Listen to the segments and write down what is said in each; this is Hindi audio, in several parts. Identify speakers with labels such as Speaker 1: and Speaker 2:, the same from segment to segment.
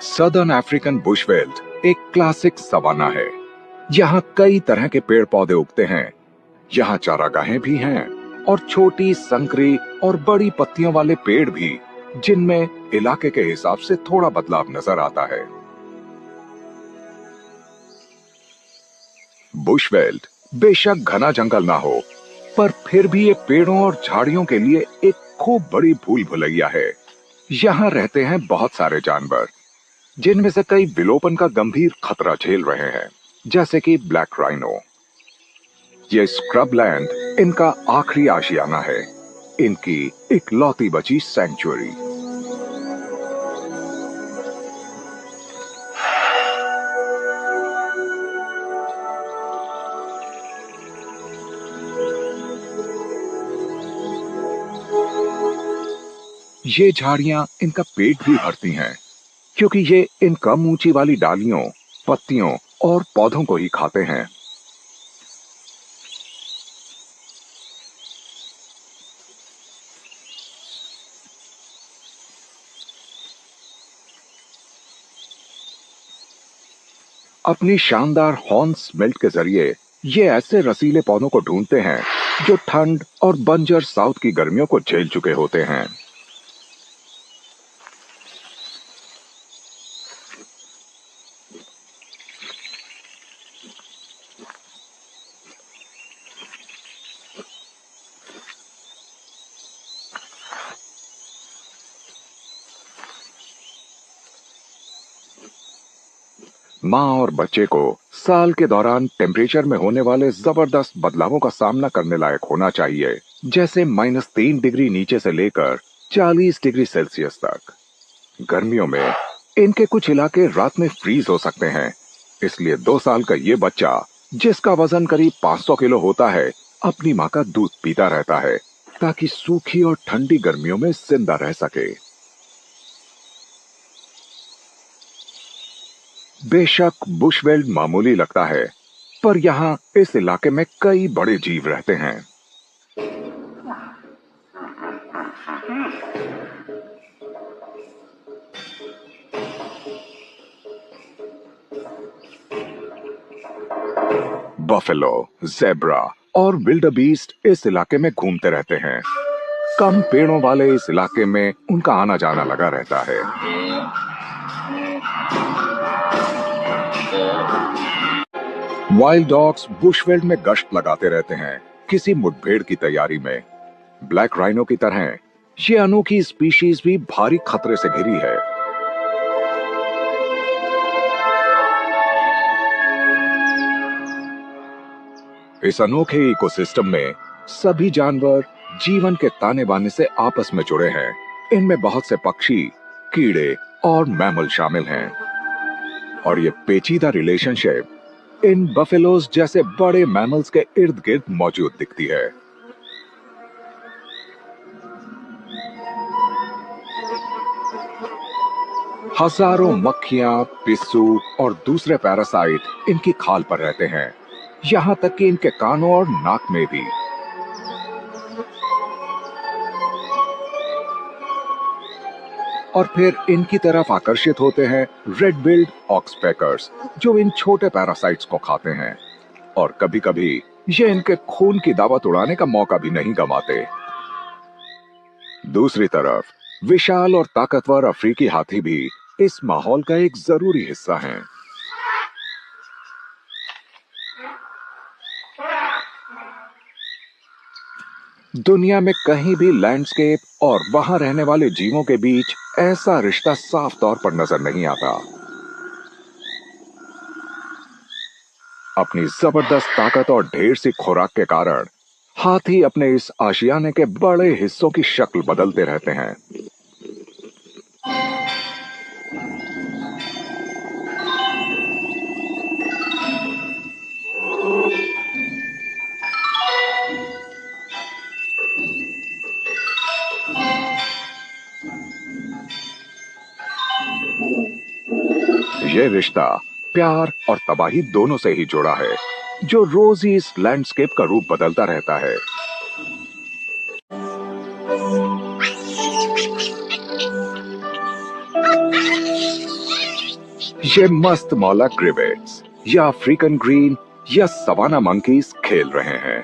Speaker 1: सदर्न अफ्रीकन बुशवेल्ड एक क्लासिक सवाना है। यहाँ कई तरह के पेड़ पौधे उगते हैं। यहाँ चारागाहें भी हैं और छोटी संकरी और बड़ी पत्तियों वाले पेड़ भी, जिनमें इलाके के हिसाब से थोड़ा बदलाव नजर आता है। बुशवेल्ड बेशक घना जंगल ना हो, पर फिर भी ये पेड़ों और झाड़ियों के लिए एक खूब बड़ी भूल भुलैया है। यहाँ रहते हैं बहुत सारे जानवर, जिनमें से कई विलोपन का गंभीर खतरा झेल रहे हैं, जैसे कि ब्लैक राइनो। ये स्क्रबलैंड इनका आखिरी आशियाना है, इनकी इकलौती बची सैंक्चुअरी। ये झाड़ियां इनका पेट भी भरती हैं, क्योंकि ये इन कम ऊंची वाली डालियों, पत्तियों और पौधों को ही खाते हैं। अपनी शानदार हॉर्न स्मेल्ट के जरिए ये ऐसे रसीले पौधों को ढूंढते हैं जो ठंड और बंजर साउथ की गर्मियों को झेल चुके होते हैं। माँ और बच्चे को साल के दौरान टेम्परेचर में होने वाले जबरदस्त बदलावों का सामना करने लायक होना चाहिए, जैसे -3 डिग्री नीचे से लेकर 40 डिग्री सेल्सियस तक। गर्मियों में इनके कुछ इलाके रात में फ्रीज हो सकते हैं, इसलिए 2 साल का ये बच्चा, जिसका वजन करीब 500 किलो होता है, अपनी माँ का दूध पीता रहता है, ताकि सूखी और ठंडी गर्मियों में जिंदा रह सके। बेशक बुशवेल्ड मामूली लगता है, पर यहाँ इस इलाके में कई बड़े जीव रहते हैं। बफेलो, ज़ेब्रा और विल्डरबीस्ट इस इलाके में घूमते रहते हैं। कम पेड़ों वाले इस इलाके में उनका आना जाना लगा रहता है। वाइल्ड डॉग्स बुशवेल्ड में गश्त लगाते रहते हैं, किसी मुठभेड़ की तैयारी में। ब्लैक राइनो की तरह ये अनोखी स्पीशीज भी भारी खतरे से घिरी है। इस अनोखे इकोसिस्टम में सभी जानवर जीवन के ताने बाने से आपस में जुड़े हैं। इनमें बहुत से पक्षी, कीड़े और मैमल शामिल हैं, और ये पेचीदा रिलेशनशिप इन बफेलोज जैसे बड़े मैमल्स के इर्द गिर्द मौजूद दिखती है। हजारों मक्खियां, पिस्सू और दूसरे पैरासाइट इनकी खाल पर रहते हैं, यहां तक कि इनके कानों और नाक में भी। और फिर इनकी तरफ आकर्षित होते हैं रेड बिल्ड ऑक्सपेकर्स, जो इन छोटे पैरासाइट्स को खाते हैं, और कभी-कभी ये इनके खून की दावत उड़ाने का मौका भी नहीं गंवाते। दूसरी तरफ विशाल और ताकतवर अफ्रीकी हाथी भी इस माहौल का एक जरूरी हिस्सा हैं। दुनिया में कहीं भी लैंडस्केप और वहां रहने वाले जीवों के बीच ऐसा रिश्ता साफ तौर पर नजर नहीं आता। अपनी जबरदस्त ताकत और ढेर सी खुराक के कारण हाथी अपने इस आशियाने के बड़े हिस्सों की शक्ल बदलते रहते हैं। यह रिश्ता प्यार और तबाही दोनों से ही जुड़ा है, जो रोज ही इस लैंडस्केप का रूप बदलता रहता है। ये मस्त मौला ग्रेवेट्स या अफ्रीकन ग्रीन या सवाना मंकीज खेल रहे हैं।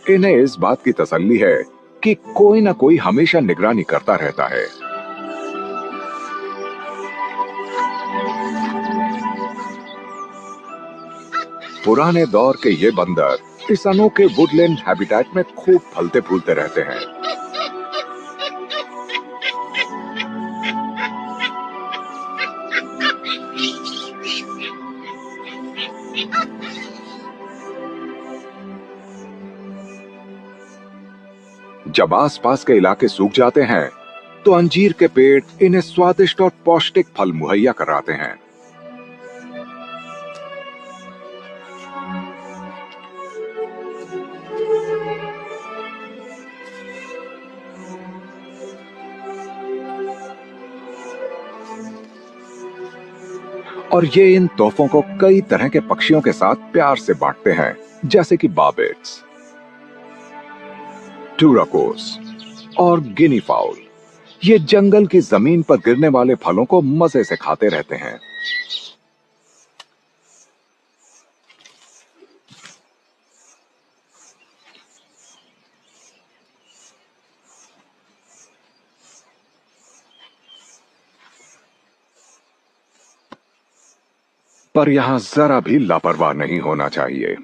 Speaker 1: इन्हें इस बात की तसल्ली है कि कोई ना कोई हमेशा निगरानी करता रहता है। पुराने दौर के ये बंदर इस अनोखे वुडलैंड हैबिटेट में खूब फलते फूलते रहते हैं। जब आसपास के इलाके सूख जाते हैं, तो अंजीर के पेड़ इन्हें स्वादिष्ट और पौष्टिक फल मुहैया कराते हैं। और ये इन तोहफों को कई तरह के पक्षियों के साथ प्यार से बांटते हैं, जैसे कि बार्बेट्स, टूराकोस और गिनी फाउल। ये जंगल की जमीन पर गिरने वाले फलों को मजे से खाते रहते हैं। पर यहां जरा भी लापरवाह नहीं होना चाहिए।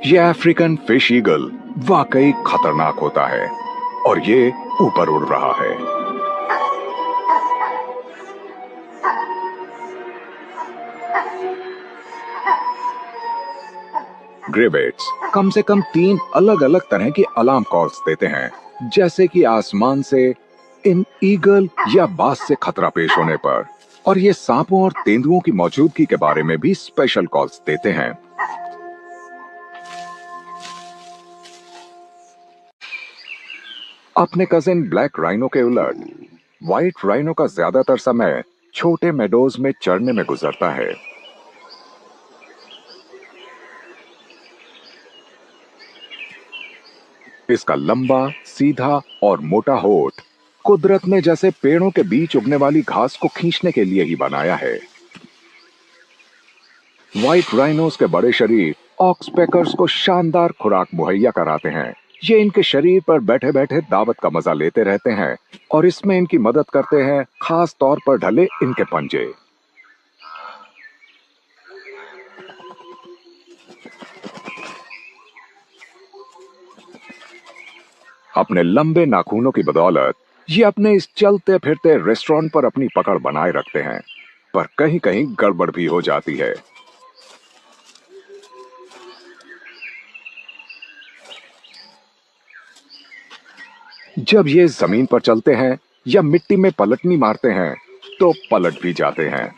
Speaker 1: ये अफ्रीकन फिश ईगल वाकई खतरनाक होता है और ये ऊपर उड़ रहा है। ग्रेवेट्स कम से कम 3 अलग अलग तरह की अलार्म कॉल्स देते हैं, जैसे कि आसमान से इन ईगल या बाज से खतरा पेश होने पर, और ये सांपों और तेंदुओं की मौजूदगी के बारे में भी स्पेशल कॉल्स देते हैं। अपने कजिन ब्लैक राइनो के उलट व्हाइट राइनो का ज्यादातर समय छोटे मेडोज में चरने में गुजरता है। इसका लंबा, सीधा और मोटा होठ कुदरत ने जैसे पेड़ों के बीच उगने वाली घास को खींचने के लिए ही बनाया है। व्हाइट राइनोस के बड़े शरीर ऑक्सपेकर्स को शानदार खुराक मुहैया कराते हैं। ये इनके शरीर पर बैठे बैठे दावत का मजा लेते रहते हैं और इसमें इनकी मदद करते हैं खास तौर पर ढले इनके पंजे। अपने लंबे नाखूनों की बदौलत ये अपने इस चलते फिरते रेस्टोरेंट पर अपनी पकड़ बनाए रखते हैं, पर कहीं कहीं गड़बड़ भी हो जाती है। जब ये जमीन पर चलते हैं या मिट्टी में पलटनी मारते हैं, तो पलट भी जाते हैं।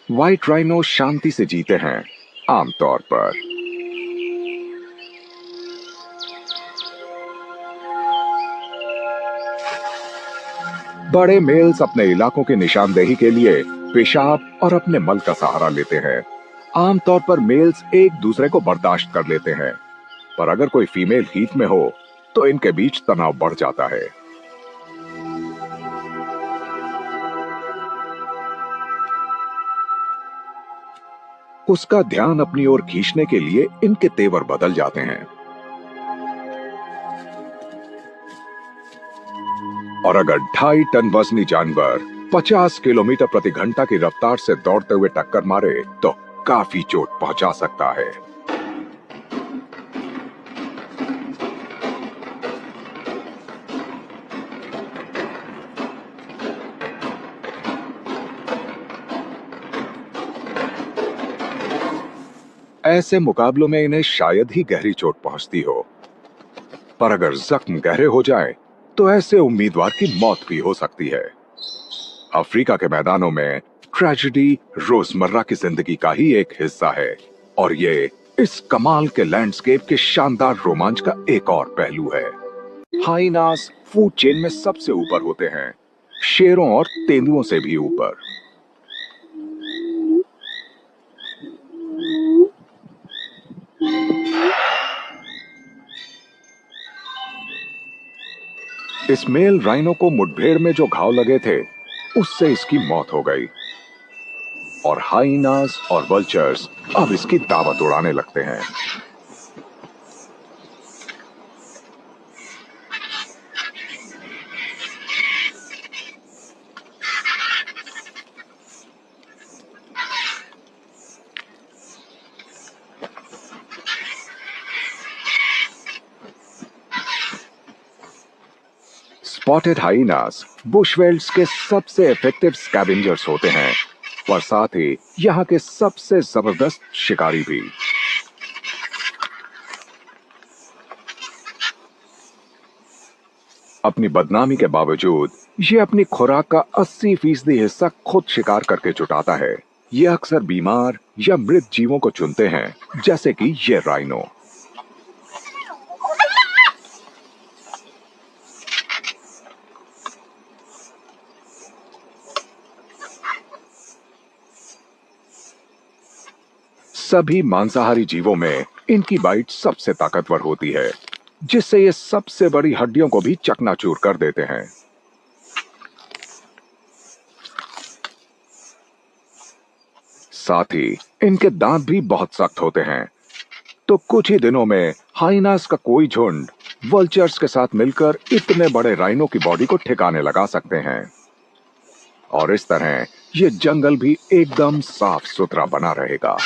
Speaker 1: व्हाइट राइनो शांति से जीते हैं आमतौर पर। बड़े मेल्स अपने इलाकों की निशानदेही के लिए पेशाब और अपने मल का सहारा लेते हैं। आमतौर पर मेल्स एक दूसरे को बर्दाश्त कर लेते हैं, पर अगर कोई फीमेल हीट में हो तो इनके बीच तनाव बढ़ जाता है। उसका ध्यान अपनी ओर खींचने के लिए इनके तेवर बदल जाते हैं। और अगर 2.5 टन वजनी जानवर 50 किलोमीटर प्रति घंटा की रफ्तार से दौड़ते हुए टक्कर मारे तो काफी चोट पहुंचा सकता है। ऐसे मुकाबलों में इन्हें शायद ही गहरी चोट पहुंचती हो, पर अगर जख्म गहरे हो जाएं, तो ऐसे उम्मीदवार की मौत भी हो सकती है। अफ्रीका के मैदानों में ट्रेजेडी रोजमर्रा की जिंदगी का ही एक हिस्सा है और ये इस कमाल के लैंडस्केप के शानदार रोमांच का एक और पहलू है। हाइनास फूड चेन में सबसे ऊपर होते हैं, शेरों और तेंदुओं से भी ऊपर। इस मेल राइनो को मुठभेड़ में जो घाव लगे थे उससे इसकी मौत हो गई और हाइनास और वल्चर्स अब इसकी दावत उड़ाने लगते हैं। स्पॉटेड हाइनास बुशवेल्ड्स के सबसे इफेक्टिव स्कैवेंजर्स होते हैं और साथ ही यहाँ के सबसे जबरदस्त शिकारी भी। अपनी बदनामी के बावजूद ये अपनी खुराक का 80% हिस्सा खुद शिकार करके जुटाता है। ये अक्सर बीमार या मृत जीवों को चुनते हैं, जैसे कि ये राइनो। सभी मांसाहारी जीवों में इनकी बाइट सबसे ताकतवर होती है, जिससे ये सबसे बड़ी हड्डियों को भी चकनाचूर कर देते हैं। साथ ही इनके दांत भी बहुत सख्त होते हैं, तो कुछ ही दिनों में हाइनास का कोई झुंड वल्चर्स के साथ मिलकर इतने बड़े राइनो की बॉडी को ठिकाने लगा सकते हैं और इस तरह ये जंगल भी एकदम साफ सुथरा बना रहेगा।